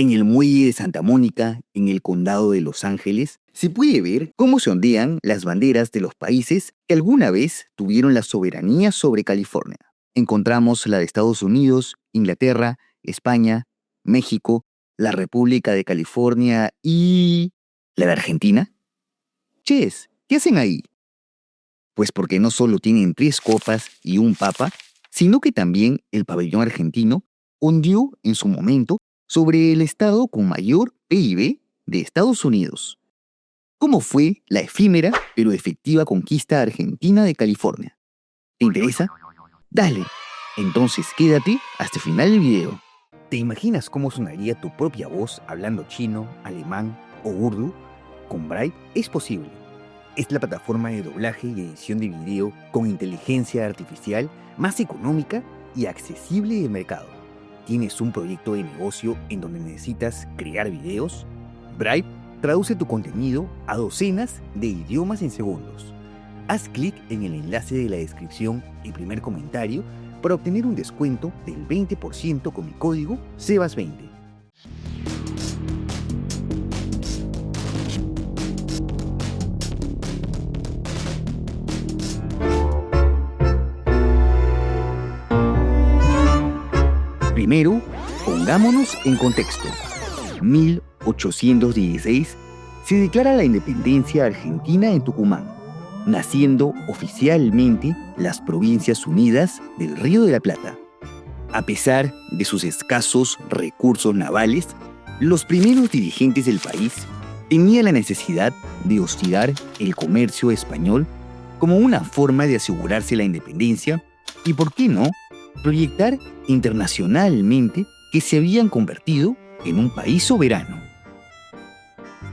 En el muelle de Santa Mónica, en el condado de Los Ángeles, se puede ver cómo se ondean las banderas de los países que alguna vez tuvieron la soberanía sobre California. Encontramos la de Estados Unidos, Inglaterra, España, México, la República de California y... ¿la de Argentina? Ches, ¿qué hacen ahí? Pues porque no solo tienen 3 copas y un papa, sino que también el pabellón argentino ondeó en su momento sobre el estado con mayor PIB de Estados Unidos. ¿Cómo fue la efímera pero efectiva conquista argentina de California? ¿Te interesa? Dale, entonces quédate hasta el final del video. ¿Te imaginas cómo sonaría tu propia voz hablando chino, alemán o urdu? Con Bright es posible. Es la plataforma de doblaje y edición de video con inteligencia artificial más económica y accesible del mercado. ¿Tienes un proyecto de negocio en donde necesitas crear videos? Bright traduce tu contenido a docenas de idiomas en segundos. Haz clic en el enlace de la descripción y primer comentario para obtener un descuento del 20% con mi código SEBAS20. Primero, pongámonos en contexto. 1816 se declara la independencia argentina en Tucumán, naciendo oficialmente las Provincias Unidas del Río de la Plata. A pesar de sus escasos recursos navales, los primeros dirigentes del país tenían la necesidad de hostigar el comercio español como una forma de asegurarse la independencia y, ¿por qué no?, proyectar internacionalmente que se habían convertido en un país soberano.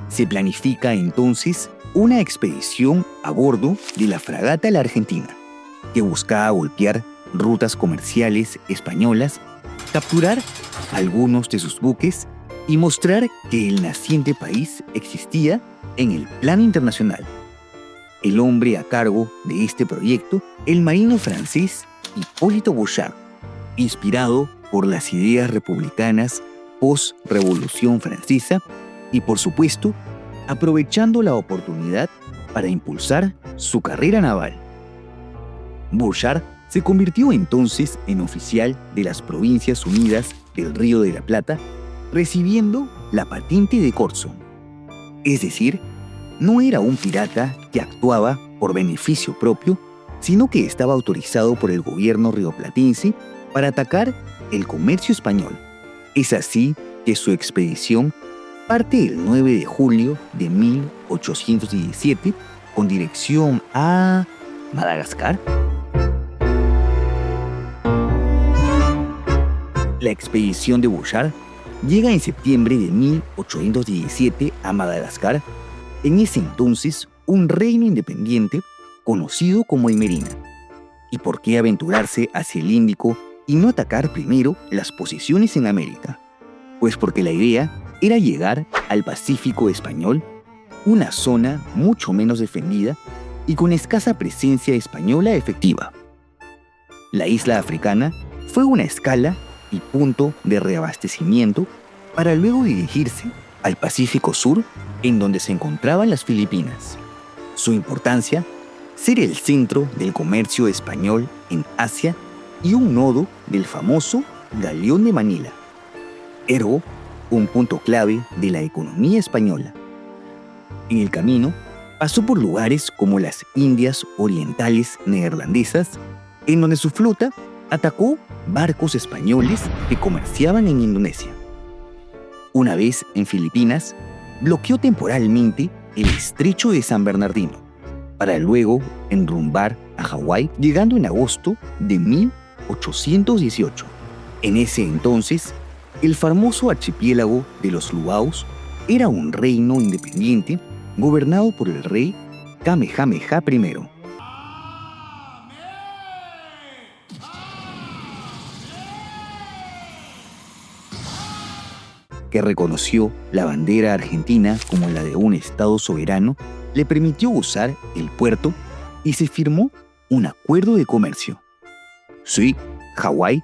Se planifica entonces una expedición a bordo de la fragata La Argentina, que buscaba golpear rutas comerciales españolas, capturar algunos de sus buques y mostrar que el naciente país existía en el plano internacional. El hombre a cargo de este proyecto, el marino francés Hipólito Bouchard, inspirado por las ideas republicanas post-revolución francesa y, por supuesto, aprovechando la oportunidad para impulsar su carrera naval. Bouchard se convirtió entonces en oficial de las Provincias Unidas del Río de la Plata, recibiendo la patente de corso. Es decir, no era un pirata que actuaba por beneficio propio, sino que estaba autorizado por el gobierno rioplatense para atacar el comercio español. Es así que su expedición parte el 9 de julio de 1817 con dirección a Madagascar. La expedición de Bouchard llega en septiembre de 1817 a Madagascar, en ese entonces un reino independiente conocido como Aymerina. ¿Y por qué aventurarse hacia el Índico y no atacar primero las posiciones en América? Pues porque la idea era llegar al Pacífico español, una zona mucho menos defendida y con escasa presencia española efectiva. La isla africana fue una escala y punto de reabastecimiento para luego dirigirse al Pacífico Sur, en donde se encontraban las Filipinas. Su importancia: ser el centro del comercio español en Asia y un nodo del famoso Galeón de Manila. Ergo, un punto clave de la economía española. En el camino, pasó por lugares como las Indias Orientales Neerlandesas, en donde su flota atacó barcos españoles que comerciaban en Indonesia. Una vez en Filipinas, bloqueó temporalmente el estrecho de San Bernardino, para luego enrumbar a Hawái, llegando en agosto de 1818. En ese entonces, el famoso archipiélago de los Luaos era un reino independiente gobernado por el rey Kamehameha I. Que reconoció la bandera argentina como la de un estado soberano, le permitió usar el puerto y se firmó un acuerdo de comercio. Sí, Hawái,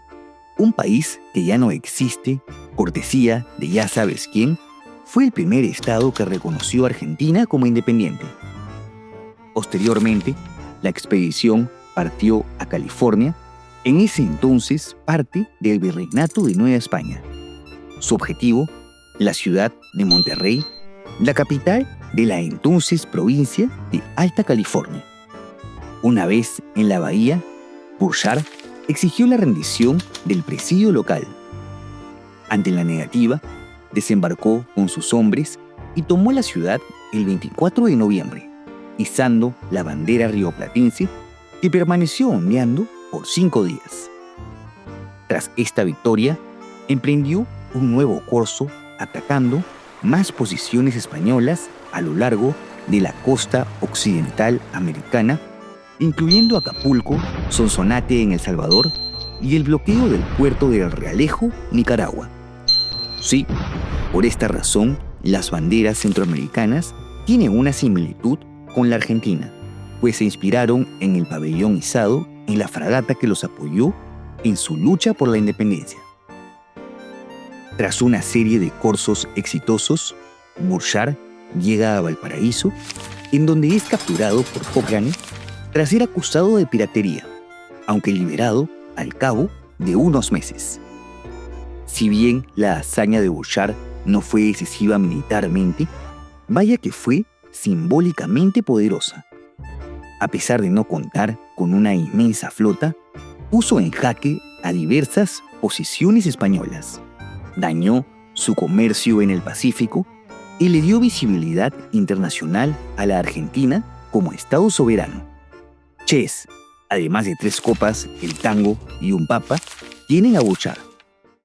un país que ya no existe, cortesía de ya sabes quién, fue el primer estado que reconoció a Argentina como independiente. Posteriormente, la expedición partió a California, en ese entonces parte del Virreinato de Nueva España. Su objetivo, la ciudad de Monterrey, la capital de la entonces provincia de Alta California. Una vez en la bahía, Burchard exigió la rendición del presidio local. Ante la negativa, desembarcó con sus hombres y tomó la ciudad el 24 de noviembre, izando la bandera rioplatense que permaneció ondeando por 5 días. Tras esta victoria, emprendió un nuevo corso atacando más posiciones españolas a lo largo de la costa occidental americana, incluyendo Acapulco, Sonsonate en El Salvador y el bloqueo del puerto de El Realejo, Nicaragua. Sí, por esta razón, las banderas centroamericanas tienen una similitud con la argentina, pues se inspiraron en el pabellón izado en la fragata que los apoyó en su lucha por la independencia. Tras una serie de corsos exitosos, Burchard llega a Valparaíso, en donde es capturado por Cochrane tras ser acusado de piratería, aunque liberado al cabo de unos meses. Si bien la hazaña de Burchard no fue excesiva militarmente, vaya que fue simbólicamente poderosa. A pesar de no contar con una inmensa flota, puso en jaque a diversas posiciones españolas, dañó su comercio en el Pacífico y le dio visibilidad internacional a la Argentina como Estado soberano. Chess, además de 3 copas, el tango y un papa, tienen a Burchard.